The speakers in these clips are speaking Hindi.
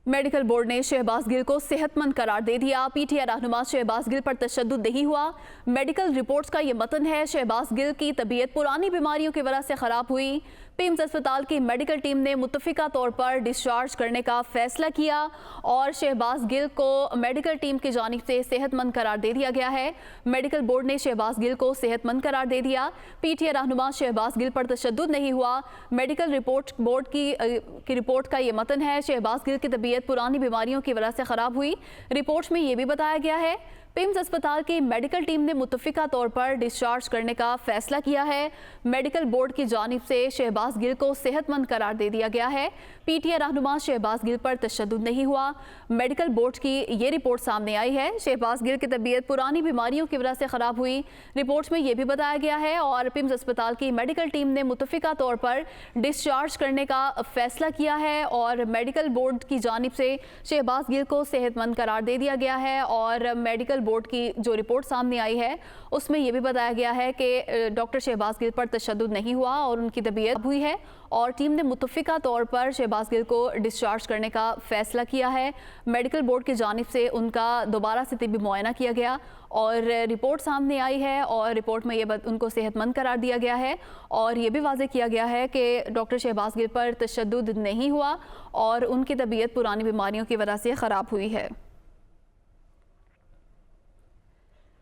मेडिकल बोर्ड ने शहबाज गिल को सेहतमंद करार दे दिया। पीटीआई रहनुमा शहबाज गिल पर तशद्दुद नहीं हुआ। मेडिकल रिपोर्ट्स का ये मतन है। शहबाज गिल की तबीयत पुरानी बीमारियों की वजह से ख़राब हुई। पिम्स अस्पताल की मेडिकल टीम ने मुत्तफ़िका तौर पर डिस्चार्ज करने का फैसला किया और शहबाज गिल को मेडिकल टीम की जानिब से सेहतमंद करार दे दिया गया है। मेडिकल बोर्ड ने शहबाज गिल को सेहतमंद करार दे दिया। पीटीआई रहनुमा शहबाज गिल पर तशद्दुद नहीं हुआ। मेडिकल रिपोर्ट बोर्ड की रिपोर्ट का ये मतन है। शहबाज गिल की तबीयत पुरानी बीमारियों की वजह से ख़राब हुई। रिपोर्ट में ये भी बताया गया है पिम्स अस्पताल की मेडिकल टीम ने मुत्तफ़िका तौर पर डिस्चार्ज करने का फैसला किया है। मेडिकल बोर्ड की जानिब से शहबाज गिल को सेहतमंद करार दे दिया गया है। पीटीआई रहनुमा शहबाज गिल पर तशद्दुद नहीं हुआ। मेडिकल बोर्ड की ये रिपोर्ट सामने आई है। शहबाज गिल की तबीयत पुरानी बीमारियों की वजह से ख़राब हुई। रिपोर्ट में ये भी बताया गया है और पिम्स अस्पताल की मेडिकल टीम ने मुत्तफ़िका तौर पर डिस्चार्ज करने का फैसला किया है और मेडिकल बोर्ड की जानिब से शहबाज गिल को सेहतमंद करार दे दिया गया है। और मेडिकल बोर्ड की जो रिपोर्ट सामने आई है उसमें यह भी बताया गया है कि डॉक्टर शहबाज गिल पर तशद्दुद नहीं हुआ और उनकी तबीयत हुई है और टीम ने मुत्तफ़िका तौर पर शहबाज गिल को डिस्चार्ज करने का फैसला किया है। मेडिकल बोर्ड की जानिब से उनका दोबारा से तिब्बी मुआयना किया गया और रिपोर्ट सामने आई है और रिपोर्ट में उनको सेहतमंद करार दिया गया है और ये भी वाज़ेह किया गया है कि डॉक्टर शहबाज गिल पर तशद्दुद नहीं हुआ और उनकी तबीयत पुरानी बीमारियों की वजह से ख़राब हुई है।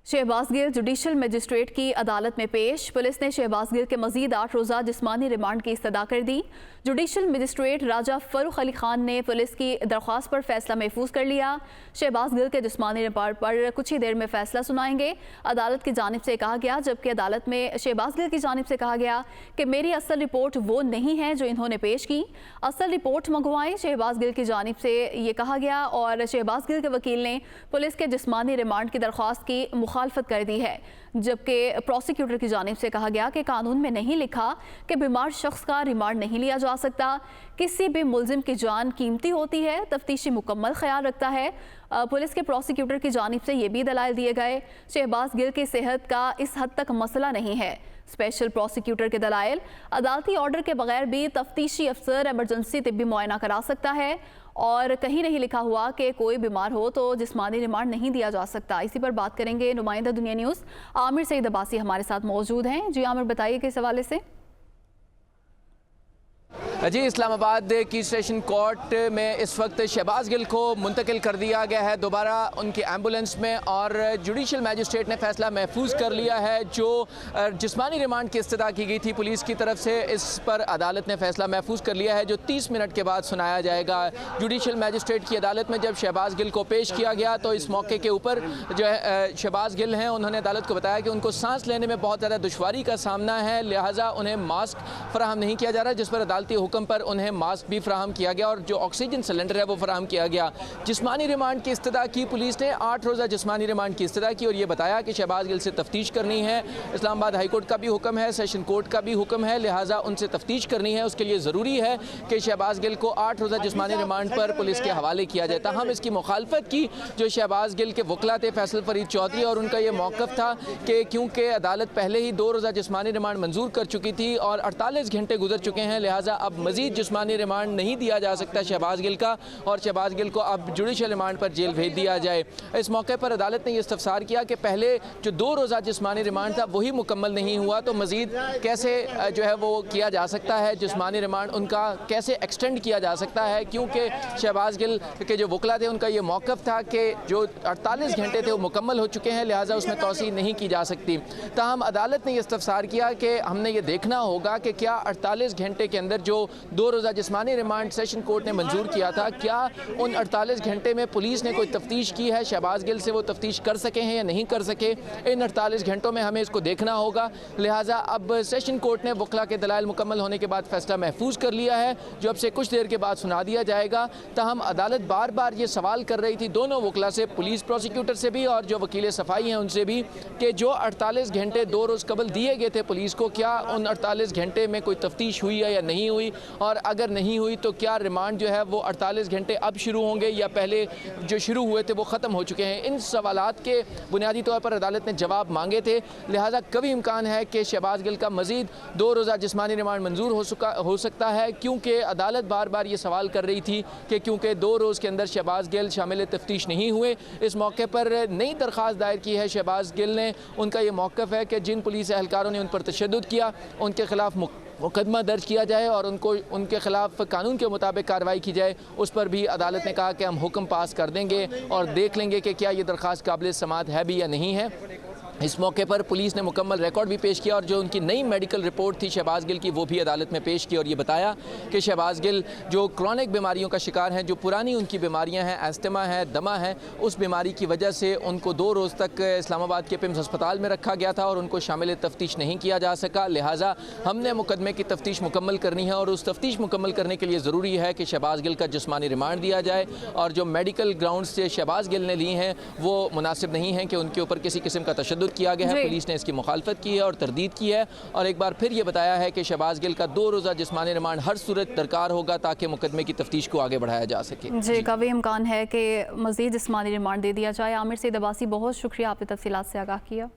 शहबाज गिल जुडिशल मजिस्ट्रेट की अदालत में पेश। पुलिस ने शहबाज गिल के मजीद 8 रोज़ा जिस्मानी रिमांड की इस्तदा कर दी। जुडिशल मजिस्ट्रेट राजा फरूख अली खान ने पुलिस की दरख्वास्त पर फैसला महफूज कर लिया। शहबाज गिल के जिस्मानी रिमांड पर कुछ ही देर में फैसला सुनाएंगे। अदालत की जानिब से कहा गया, जबकि अदालत में शहबाज गिल की जानिब से कहा गया कि मेरी असल रिपोर्ट वो नहीं है जो इन्होंने पेश की, असल रिपोर्ट मंगवाएं। शहबाज गिल की जानिब से ये कहा गया और शहबाज गिल के वकील ने पुलिस के जिस्मानी रिमांड की दरख्वास्त की मुखालफत कर दी है, जबकि प्रोसिक्यूटर की जानिब से कहा गया कि कानून में नहीं लिखा कि बीमार शख्स का रिमांड नहीं लिया जा सकता। किसी भी मुल्जिम की जान कीमती होती है, तफ्तीशी मुकम्मल ख्याल रखता है। पुलिस के प्रोसिक्यूटर की जानिब से ये भी दलाइल दिए गए। शहबाज गिल की सेहत का इस हद तक मसला नहीं है। स्पेशल प्रोसिक्यूटर के दलाइल, अदालती ऑर्डर के बगैर भी तफ्तीशी अफसर एमरजेंसी तिब्बी मुआयना करा सकता है और कहीं नहीं लिखा हुआ कि कोई बीमार हो तो जिस्मानी रिमांड नहीं दिया जा सकता। इसी पर बात करेंगे। नुमाइंदा दुनिया न्यूज़ आमिर सईद अब्बासी हमारे साथ मौजूद हैं। जी आमिर, बताइए किस हवाले से। जी, इस्लामाबाद की सेशन कोर्ट में इस वक्त शहबाज गिल को मुंतकिल कर दिया गया है दोबारा उनकी एम्बुलेंस में और जुडिशल मैजिस्ट्रेट ने फैसला महफूज कर लिया है। जो जिस्मानी रिमांड की इस्तदा की गई थी पुलिस की तरफ से, इस पर अदालत ने फैसला महफूज कर लिया है जो 30 मिनट के बाद सुनाया जाएगा। जुडिशल मैजिस्ट्रेट की अदालत में जब शहबाज गिल को पेश किया गया तो इस मौके के ऊपर जो है शहबाज गिल हैं, उन्होंने अदालत को बताया कि उनको सांस लेने में बहुत ज़्यादा दुश्वारी का सामना है, लिहाजा उन्हें मास्क फराहम नहीं किया जा रहा, जिस पर अदालती हुक्म पर उन्हें मास्क भी फराहम किया गया और जो ऑक्सीजन सिलेंडर है वो फराहम किया गया। जिस्मानी रिमांड की इस्तदा की पुलिस ने 8 रोज़ा जिस्मानी रिमांड की इस्तदा की और ये बताया कि शहबाज गिल से तफ्तीश करनी है। इस्लामाबाद हाई कोर्ट का भी हुक्म है, सेशन कोर्ट का भी हुक्म है, लिहाजा उनसे तफ्तीश करनी है। उसके लिए ज़रूरी है कि शहबाज गिल को 8 रोज़ा जिस्मानी रिमांड पर पुलिस के हवाले किया जाए। हम इसकी मुखालफत की जो शहबाज गिल के वकला थे फैसल फरीद चौधरी, और उनका ये मौक़िफ़ था कि क्योंकि अदालत पहले ही 2 रोज़ा जिस्मानी रिमांड मंजूर कर चुकी थी और 48 घंटे गुजर चुके हैं, लिहाजा अब मज़ीद जिस्मानी रिमांड नहीं दिया जा सकता शहबाज गिल का और शहबाज गिल को अब जुडिशल रिमांड पर जेल भेज दिया जाए। इस मौके पर अदालत ने यह इस्तफसार किया कि पहले जो 2 रोज़ा जिस्मानी रिमांड था वही मुकम्मल नहीं हुआ तो मज़ीद कैसे जो है वो किया जा सकता है, जिस्मानी रिमांड उनका कैसे एक्सटेंड किया जा सकता है, क्योंकि शहबाज गिल के जो वकला थे उनका ये मौक़िफ़ था कि जो 48 घंटे थे वो मुकम्मल हो चुके हैं, लिहाजा उसमें तौसीह नहीं की जा सकती। ताहम अदालत ने यह इस्तफसार किया कि हमने ये देखना होगा कि क्या 48 घंटे के अंदर जो 2 रोज़ा जिस्मानी रिमांड सेशन कोर्ट ने मंजूर किया था, क्या उन 48 घंटे में पुलिस ने कोई तफ्तीश की है, शहबाज गिल से वो तफ्तीश कर सके हैं या नहीं कर सके। इन 48 घंटों में हमें इसको देखना होगा, लिहाजा अब सेशन कोर्ट ने वकला के दलाइल मुकम्मल होने के बाद फैसला महफूज कर लिया है जो अब से कुछ देर के बाद सुना दिया जाएगा। ताहम अदालत बार बार ये सवाल कर रही थी दोनों वकला से, पुलिस प्रोसिक्यूटर से भी और जो वकील सफाई हैं उनसे भी, कि जो 48 घंटे 2 रोज़ कबल दिए गए थे पुलिस को, क्या उन 48 घंटे में कोई तफ्तीश हुई है या नहीं हुई, और अगर नहीं हुई तो क्या रिमांड जो है वो 48 घंटे अब शुरू होंगे या पहले जो शुरू हुए थे वो ख़त्म हो चुके हैं। इन सवालात के बुनियादी तौर पर अदालत ने जवाब मांगे थे, लिहाजा कभी इम्कान है कि शहबाज गिल का मज़ीद 2 रोज़ा जिस्मानी रिमांड मंजूर हो सकता है, क्योंकि अदालत बार बार ये सवाल कर रही थी कि क्योंकि 2 रोज़ के अंदर शहबाज गिल शामिल तफ्तीश नहीं हुए। इस मौके पर नई दरख्वास्त दायर की है शहबाज गिल ने। उनका ये मौक़िफ़ है कि जिन पुलिस एहलकारों ने उन पर तशद्दुद किया उनके खिलाफ मुकदमा दर्ज किया जाए और उनके खिलाफ कानून के मुताबिक कार्रवाई की जाए। उस पर भी अदालत ने कहा कि हम हुक्म पास कर देंगे और देख लेंगे कि क्या ये दरख्वास्त काबिल समाअत है भी या नहीं है। इस मौके पर पुलिस ने मुकम्मल रिकॉर्ड भी पेश किया और जो उनकी नई मेडिकल रिपोर्ट थी शहबाज गिल की वो भी अदालत में पेश की और ये बताया कि शहबाज गिल जो क्रॉनिक बीमारियों का शिकार हैं, जो पुरानी उनकी बीमारियां हैं, एस्थमा है, दमा है, उस बीमारी की वजह से उनको 2 रोज़ तक इस्लामाबाद के पिम्स अस्पताल में रखा गया था और उनको शामिल तफ्तीश नहीं किया जा सका। लिहाजा हमने मुकदमे की तफ्तीश मुकम्मल करनी है और उस तफ्तीश मुकम्मल करने के लिए ज़रूरी है कि शहबाज गिल का जिस्मानी रिमांड दिया जाए और जो मेडिकल ग्राउंड से शहबाज गिल ने ली हैं वो मुनासिब नहीं है कि उनके ऊपर किसी किस्म का तशद्दुद किया गया है। पुलिस ने इसकी मुखालफत की है और तरदीद की है और एक बार फिर ये बताया है कि शहबाज गिल का 2 रोज़ा जिस्मानी रिमांड हर सूरत दरकार होगा ताकि मुकदमे की तफ्तीश को आगे बढ़ाया जा सके। जी, काफ़ी इम्कान है कि मज़ीद जिस्मानी रिमांड दे दिया जाए। आमिर सईद अब्बासी, बहुत शुक्रिया, आपने तफसीलात से आगाह किया।